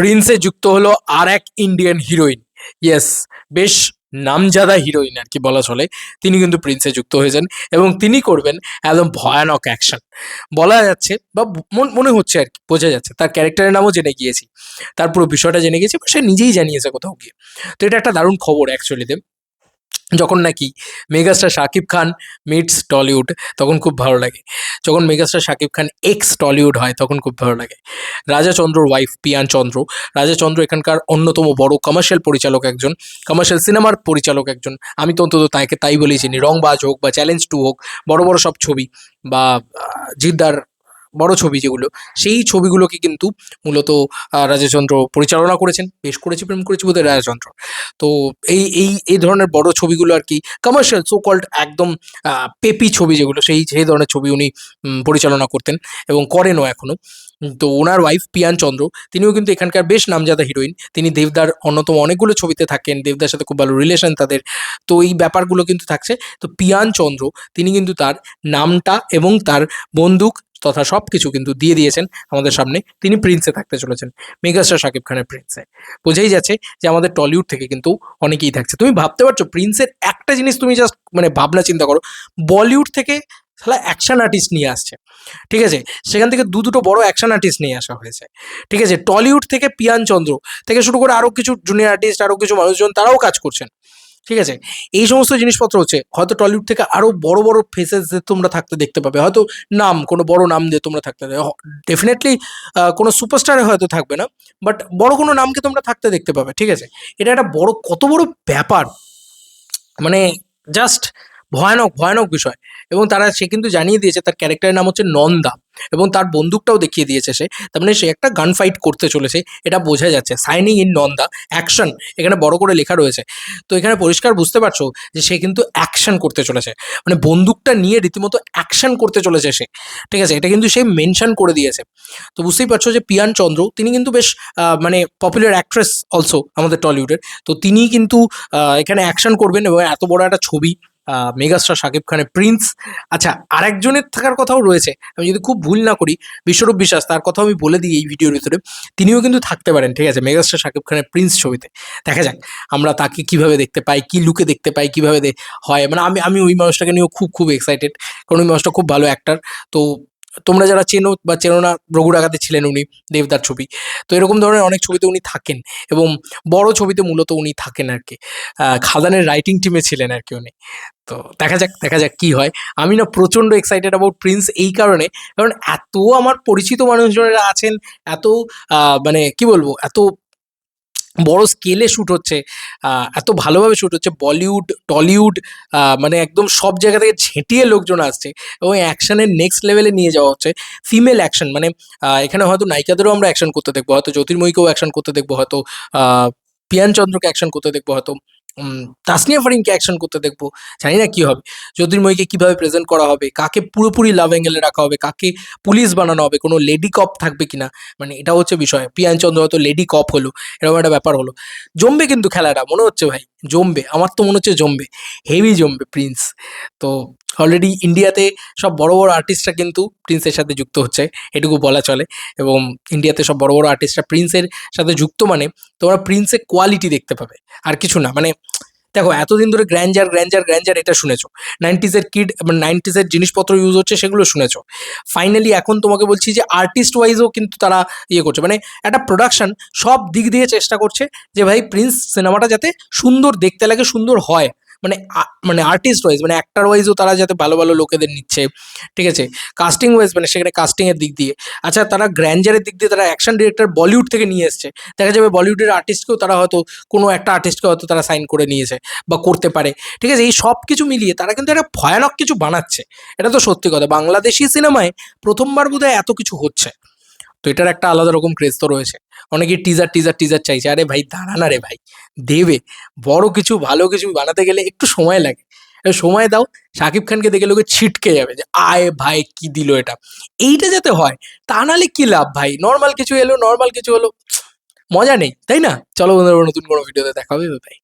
প্রিন্সে যুক্ত হলো আর এক ইন্ডিয়ান হিরোইন। ইয়েস, বেশ নামজাদা হিরোইন আর কি বলা চলে। তিনি কিন্তু প্রিন্সে যুক্ত হয়েছেন এবং তিনি করবেন একদম ভয়ানক অ্যাকশন। বলা যাচ্ছে বা মনে হচ্ছে আর কি, বোঝা যাচ্ছে, তার ক্যারেক্টারের নামও জেনে গিয়েছি, তার পুরো বিষয়টা জেনে গেছি, সে নিজেই জানিয়েছে কোথাও গিয়ে। তো এটা একটা দারুণ খবর অ্যাকচুয়ালিতে। যখন নাকি megastar Shakib Khan meets Tollywood, তখন খুব ভালো লাগে। যখন megastar Shakib Khan x Tollywood হয়, তখন খুব ভালো লাগে। রাজা চন্দ্রর ওয়াইফ পিয়ান চন্দ্র, রাজা চন্দ্র এখানকার অন্যতম বড় কমার্শিয়াল পরিচালক একজন, কমার্শিয়াল সিনেমার পরিচালক একজন। আমি তো অন্তত তাকে তাই বলেই চিনি। রংবাজ হোক বা চ্যালেঞ্জ 2 হোক, বড় বড় সব ছবি বা জিদ্দার বড় ছবি যেগুলো, সেই ছবিগুলোকে কিন্তু মূলত রাজাচন্দ্র পরিচালনা করেছেন। বেশ করেছি, প্রেম করেছি বোধহয় রাজাচন্দ্র। তো এই ধরনের বড় ছবিগুলো আর কি, কমার্শিয়াল সো কল্ড একদম পেপি ছবি যেগুলো, সেই ধরনের ছবি উনি পরিচালনা করতেন এবং করেনও এখনো। তো ওনার ওয়াইফ পিয়ান চন্দ্র, তিনিও কিন্তু এখানকার বেশ নামজাদা হিরোইন। তিনি দেবদার অন্যতম অনেকগুলো ছবিতে থাকেন, দেবদার সাথে খুব ভালো রিলেশন তাদের। তো এই ব্যাপারগুলো কিন্তু থাকছে। তো পিয়ান চন্দ্র তিনি কিন্তু তার নামটা এবং তার বন্দুক তথা সব কিছু কিন্তু দিয়ে দিয়েছেন আমাদের সামনে। তিনি প্রিন্সে থাকতে চলেছেন, মেগাস্টার শাকিব খানের প্রিন্সে। বোঝাই যাচ্ছে যে আমাদের টলিউড থেকে কিন্তু অনেকেই থাকছে। তুমি ভাবতে পারছো প্রিন্সের একটা জিনিস, তুমি জাস্ট মানে ভাবনা চিন্তা করো, বলিউড থেকে শালা অ্যাকশন আর্টিস্ট নিয়ে আসছে, ঠিক আছে? সেখান থেকে দুটো বড় অ্যাকশন আর্টিস্ট নিয়ে আসা হয়েছে, ঠিক আছে? টলিউড থেকে পিয়ান চন্দ্র থেকে শুরু করে আরও কিছু জুনিয়র আর্টিস্ট, আরও কিছু মানুষজন তারাও কাজ করছেন, ঠিক আছে? এই সমস্ত জিনিসপত্র হচ্ছে। হয়তো টলিউড থেকে আরও বড় বড় ফেসেস তোমরা থাকতে দেখতে পাবে, হয়তো নাম, কোনো বড় নাম দিয়ে তোমরা থাকতে ডেফিনেটলি কোনো সুপারস্টারে হয়তো থাকবে না, বাট বড় কোনো নামকে তোমরা থাকতে দেখতে পাবে, ঠিক আছে? এটা একটা বড়, কত বড় ব্যাপার, মানে জাস্ট ভয়ানক ভয়ানক বিষয়। এবং সে কিন্তু জানিয়ে দিয়েছে তার ক্যারেক্টারের নাম হচ্ছে নন্দা, এবং তার বন্দুকটাও দেখিয়ে দিয়েছে সে। তার মানে সে একটা গান ফাইট করতে চলেছে, এটা বোঝা যাচ্ছে। সাইনিং ইন নন্দা অ্যাকশন এখানে বড় করে লেখা রয়েছে। তো এখানে পরিষ্কার বুঝতে পারছো যে সে কিন্তু অ্যাকশন করতে চলেছে, মানে বন্দুকটা নিয়ে রীতিমতো অ্যাকশন করতে চলেছে সে, ঠিক আছে? এটা কিন্তু সে মেনশন করে দিয়েছে। তো বুঝতেই পারছো যে পিয়ান চন্দ্র তিনি কিন্তু বেশ মানে পপুলার অ্যাক্ট্রেস অলসো আমাদের টলিউডের। তো তিনি কিন্তু এখানে অ্যাকশন করবেন এবং এত বড় একটা ছবি, মেগাস্টার শাকিব খানের প্রিন্স। আচ্ছা, আরেকজনের থাকার কথাও রয়েছে, আমি যদি খুব ভুল না করি, বিশ্বরূপ বিশ্বাস, তার কথাও আমি বলে দিই এই ভিডিওর ভিতরে। তিনিও কিন্তু থাকতে পারেন, ঠিক আছে, মেগাস্টার শাকিব খানের প্রিন্স ছবিতে। দেখা যাক আমরা তাকে কিভাবে দেখতে পাই, কি লুকে দেখতে পাই, কিভাবে হয়। মানে আমি ওই মানুষটাকে নিয়েও খুব খুব এক্সাইটেড, কারণ ওই মানুষটা খুব ভালো অ্যাক্টার। তো তোমরা যারা চেনো বা চেনো না, রঘু ডাকাতে ছিলেন উনি, দেবদার ছবি। তো এরকম ধরনের অনেক ছবিতে উনি থাকেন এবং বড় ছবিতে মূলত উনি থাকেন আর কি। খাদানের রাইটিং টিমে ছিলেন আর কি উনি। তো দেখা যাক কি হয়। আমি না প্রচণ্ড এক্সাইটেড অ্যাবাউট প্রিন্স এই কারণে, কারণ এত আমার পরিচিত মানুষজনেরা আছেন, এত মানে কি বলবো, এত বড় স্কেলে শ্যুট হচ্ছে, এত ভালোভাবে শ্যুট হচ্ছে, বলিউড, টলিউড, মানে একদম সব জায়গা থেকে ঝেঁটিয়ে লোকজন আসছে এবং অ্যাকশনের নেক্সট লেভেলে নিয়ে যাওয়া হচ্ছে। ফিমেল অ্যাকশন, মানে এখানে হয়তো নায়িকাদেরও আমরা অ্যাকশন করতে দেখবো, হয়তো জ্যোতির্ময়ীকেও অ্যাকশন করতে দেখবো, হয়তো আ পিয়ান চন্দ্রকে অ্যাকশন করতে দেখবো, হয়তো তাসনিয়া ফারিনকে অ্যাকশন করতে দেখবো। জানি না কি হবে। জ্যোতির্ময়ীকে কিভাবে প্রেজেন্ট করা হবে, কাকে পুরোপুরি লাভ অ্যাঙ্গেলে রাখা হবে, কাকে পুলিশ বানানো হবে, কোনো লেডি কপ থাকবে কিনা, মানে এটা হচ্ছে বিষয়। পিয়ান চন্দ্র হয়তো লেডি কপ হলো, এরকম একটা ব্যাপার হলো। জমবে কিন্তু খেলাটা, মনে হচ্ছে ভাই জমবে। আমার তো মনে হচ্ছে জমবে, হেভি জমবে প্রিন্স। তো অলরেডি ইন্ডিয়াতে সব বড় বড় আর্টিস্টরা কিন্তু প্রিন্সের সাথে যুক্ত হচ্ছে, এটুকু বলা চলে। এবং ইন্ডিয়াতে সব বড় বড় আর্টিস্টরা প্রিন্সের সাথে যুক্ত, মানে তোমরা প্রিন্সের কোয়ালিটি দেখতে পাবে, আর কিছু না। মানে দেখো, এতদিন ধরে গ্র্যান্ডার গ্র্যান্ডার গ্র্যান্ডার এটা শুনেছো, 90s কিড, মানে 90s জিনিসপত্র ইউজ হচ্ছে, সেগুলো শুনেছো। ফাইনালি এখন তোমাকে বলছি যে আর্টিস্ট ওয়াইজও কিন্তু তারা ইয়ে করছে, মানে একটা প্রোডাকশন সব দিক দিয়ে চেষ্টা করছে যে ভাই প্রিন্স সিনেমাটা যাতে সুন্দর দেখতে লাগে, সুন্দর হয়। মানে মানে আর্টিস্ট ওয়াইজ, মানে অ্যাক্টার ওয়াইজও তারা যাতে ভালো ভালো লোকেদের নিচ্ছে, ঠিক আছে? কাস্টিং ওয়াইজ, মানে সেখানে কাস্টিংয়ের দিক দিয়ে, আচ্ছা তারা গ্র্যান্ডারের দিক দিয়ে তারা অ্যাকশন ডিরেক্টর বলিউড থেকে নিয়ে এসছে। দেখা যাবে বলিউডের আর্টিস্টকেও তারা হয়তো, কোনো একটা আর্টিস্টকে হয়তো তারা সাইন করে নিয়েছে বা করতে পারে, ঠিক আছে? এই সব কিছু মিলিয়ে তারা কিন্তু একটা ভয়ানক কিছু বানাচ্ছে। এটা তো সত্যি কথা, বাংলাদেশি সিনেমায় প্রথমবার বোধহয় এত কিছু হচ্ছে। তো এটার একটা আলাদা রকম ক্রেজ তো রয়েছে। অনেকে টিজার টিজার টিজার চাইছে। আরে ভাই দাঁড়া না রে ভাই, দেবে। বড় কিছু, ভালো কিছু বানাতে গেলে একটু সময় লাগে। সময় দাও। শাকিব খানকে দেখে লোকে ছিটকে যাবে যে, "আয় ভাই কি দিল এটা?" এইটা যাতে হয়। তা নাহলে কি লাভ ভাই? নরমাল কিছু এলো, নরমাল কিছু হলো। মজা নেই, তাই না? চলো বন্ধুরা, নতুন কোনো ভিডিওতে দেখা হবে। বাই।